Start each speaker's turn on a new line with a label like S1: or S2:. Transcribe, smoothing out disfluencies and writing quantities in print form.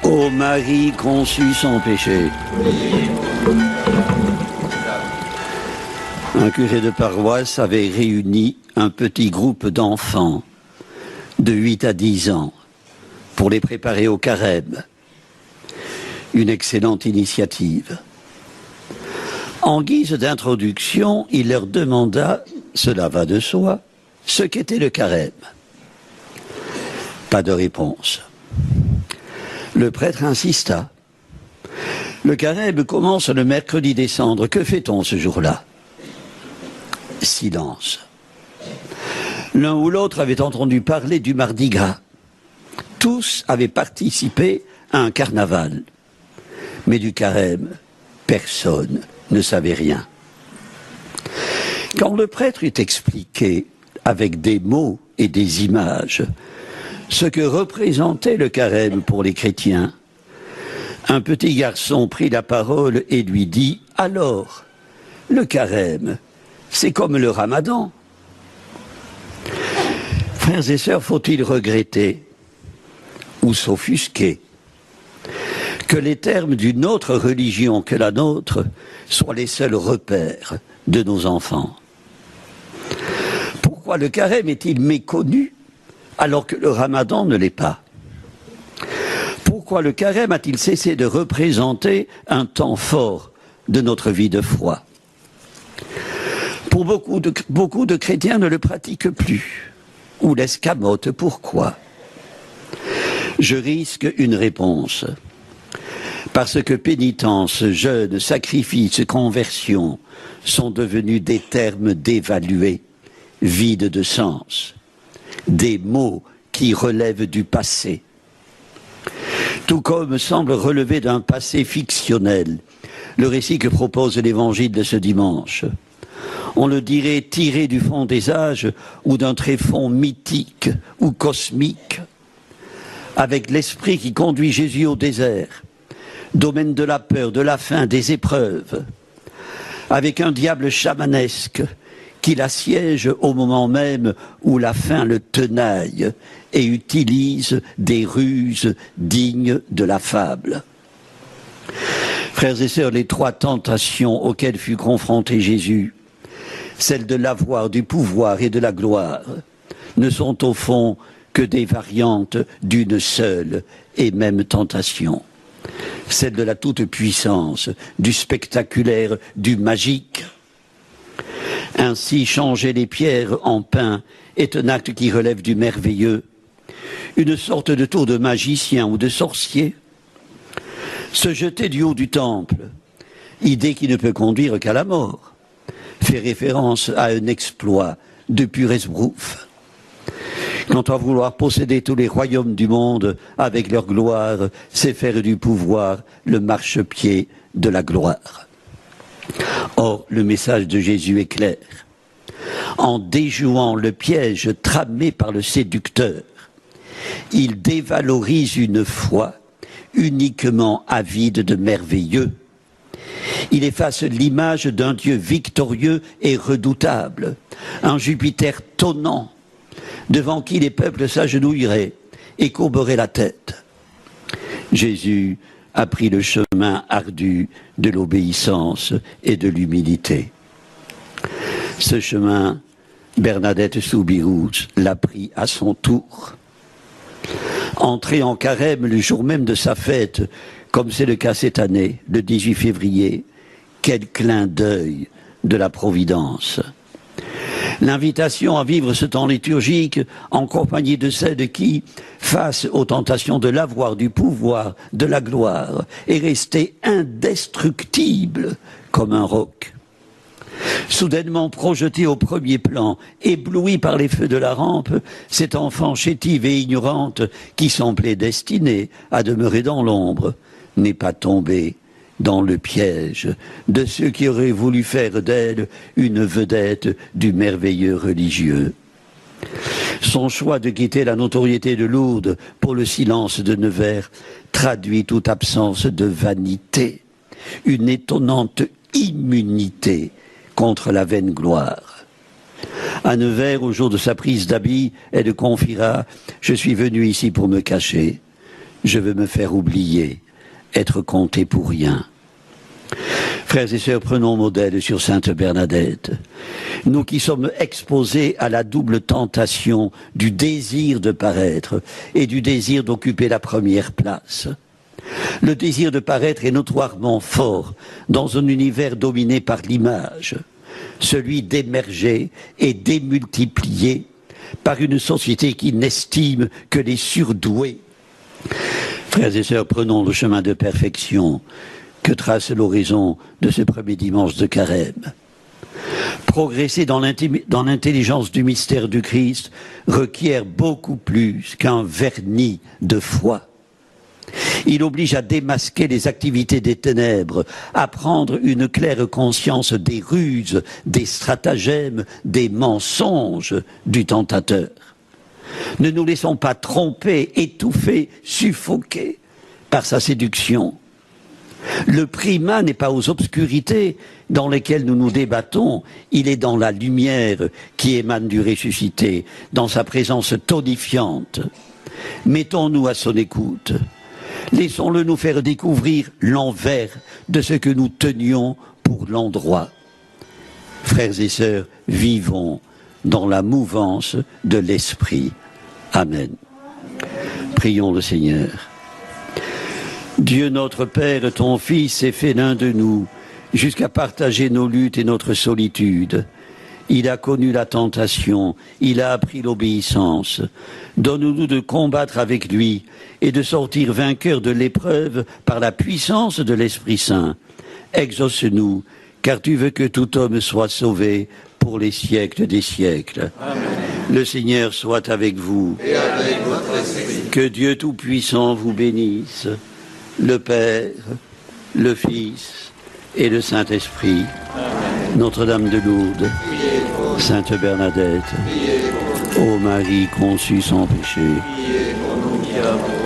S1: Ô Marie conçue sans péché. Un curé de paroisse avait réuni un petit groupe d'enfants de 8 à 10 ans pour les préparer au carême. Une excellente initiative. En guise d'introduction, il leur demanda, cela va de soi, ce qu'était le carême. Pas de réponse. Le prêtre insista. Le carême commence le mercredi des Cendres. Que fait-on ce jour-là? Silence. L'un ou l'autre avait entendu parler du Mardi Gras. Tous avaient participé à un carnaval. Mais du carême, personne ne savait rien. Quand le prêtre eut expliqué, avec des mots et des images, ce que représentait le carême pour les chrétiens, un petit garçon prit la parole et lui dit « Alors, le carême, c'est comme le ramadan ». Frères et sœurs, faut-il regretter ou s'offusquer que les termes d'une autre religion que la nôtre soient les seuls repères de nos enfants? Pourquoi le carême est-il méconnu alors que le ramadan ne l'est pas? Pourquoi le carême a-t-il cessé de représenter un temps fort de notre vie de foi? Pour beaucoup de chrétiens ne le pratiquent plus ou l'escamotent. Pourquoi? Je risque une réponse. Parce que pénitence, jeûne, sacrifice, conversion sont devenus des termes dévalués, vides de sens, des mots qui relèvent du passé. Tout comme semble relever d'un passé fictionnel le récit que propose l'Évangile de ce dimanche. On le dirait tiré du fond des âges ou d'un tréfonds mythique ou cosmique, avec l'esprit qui conduit Jésus au désert, domaine de la peur, de la faim, des épreuves, avec un diable chamanesque qui l'assiège au moment même où la faim le tenaille et utilise des ruses dignes de la fable. Frères et sœurs, les trois tentations auxquelles fut confronté Jésus, celles de l'avoir, du pouvoir et de la gloire, ne sont au fond que des variantes d'une seule et même tentation. Celle de la toute-puissance, du spectaculaire, du magique. Ainsi, changer les pierres en pain est un acte qui relève du merveilleux, une sorte de tour de magicien ou de sorcier. Se jeter du haut du temple, idée qui ne peut conduire qu'à la mort, fait référence à un exploit de pur esbrouf. Quant à vouloir posséder tous les royaumes du monde avec leur gloire, c'est faire du pouvoir le marchepied de la gloire. Or, le message de Jésus est clair. En déjouant le piège tramé par le séducteur, il dévalorise une foi uniquement avide de merveilleux. Il efface l'image d'un Dieu victorieux et redoutable, un Jupiter tonnant, devant qui les peuples s'agenouilleraient et courberaient la tête. Jésus a pris le chemin ardu de l'obéissance et de l'humilité. Ce chemin, Bernadette Soubirous l'a pris à son tour. Entré en carême le jour même de sa fête, comme c'est le cas cette année, le 18 février, quel clin d'œil de la Providence. L'invitation à vivre ce temps liturgique en compagnie de celles qui, face aux tentations de l'avoir, du pouvoir, de la gloire, est restée indestructible comme un roc. Soudainement projeté au premier plan, ébloui par les feux de la rampe, cette enfant chétive et ignorante, qui semblait destinée à demeurer dans l'ombre, n'est pas tombée dans le piège de ceux qui auraient voulu faire d'elle une vedette du merveilleux religieux. Son choix de quitter la notoriété de Lourdes pour le silence de Nevers traduit toute absence de vanité, une étonnante immunité contre la vaine gloire. À Nevers, au jour de sa prise d'habit, elle confiera « Je suis venue ici pour me cacher. je veux me faire oublier, être compté pour rien. Frères et sœurs, prenons modèle sur Sainte Bernadette. Nous qui sommes exposés à la double tentation du désir de paraître et du désir d'occuper la première place. Le désir de paraître est notoirement fort dans un univers dominé par l'image, celui d'émerger et démultiplier par une société qui n'estime que les surdoués. Frères et sœurs, prenons le chemin de perfection que trace l'horizon de ce premier dimanche de Carême. Progresser dans l'intelligence du mystère du Christ requiert beaucoup plus qu'un vernis de foi. Il oblige à démasquer les activités des ténèbres, à prendre une claire conscience des ruses, des stratagèmes, des mensonges du tentateur. Ne nous laissons pas tromper, étouffer, suffoquer par sa séduction. Le primat n'est pas aux obscurités dans lesquelles nous nous débattons, il est dans la lumière qui émane du ressuscité, dans sa présence tonifiante. Mettons-nous à son écoute. Laissons-le nous faire découvrir l'envers de ce que nous tenions pour l'endroit. Frères et sœurs, vivons dans la mouvance de l'Esprit. Amen. Prions le Seigneur. Dieu notre Père, ton Fils s'est fait l'un de nous, jusqu'à partager nos luttes et notre solitude. Il a connu la tentation, il a appris l'obéissance. Donne-nous de combattre avec lui et de sortir vainqueurs de l'épreuve par la puissance de l'Esprit Saint. Exauce-nous, car tu veux que tout homme soit sauvé pour les siècles des siècles. Amen. Le Seigneur soit avec vous. Et avec votre esprit. Que Dieu Tout-Puissant vous bénisse, le Père, le Fils et le Saint-Esprit. Amen. Notre-Dame de Lourdes, Sainte Bernadette, ô Marie conçue sans péché, priez pour nous qui avons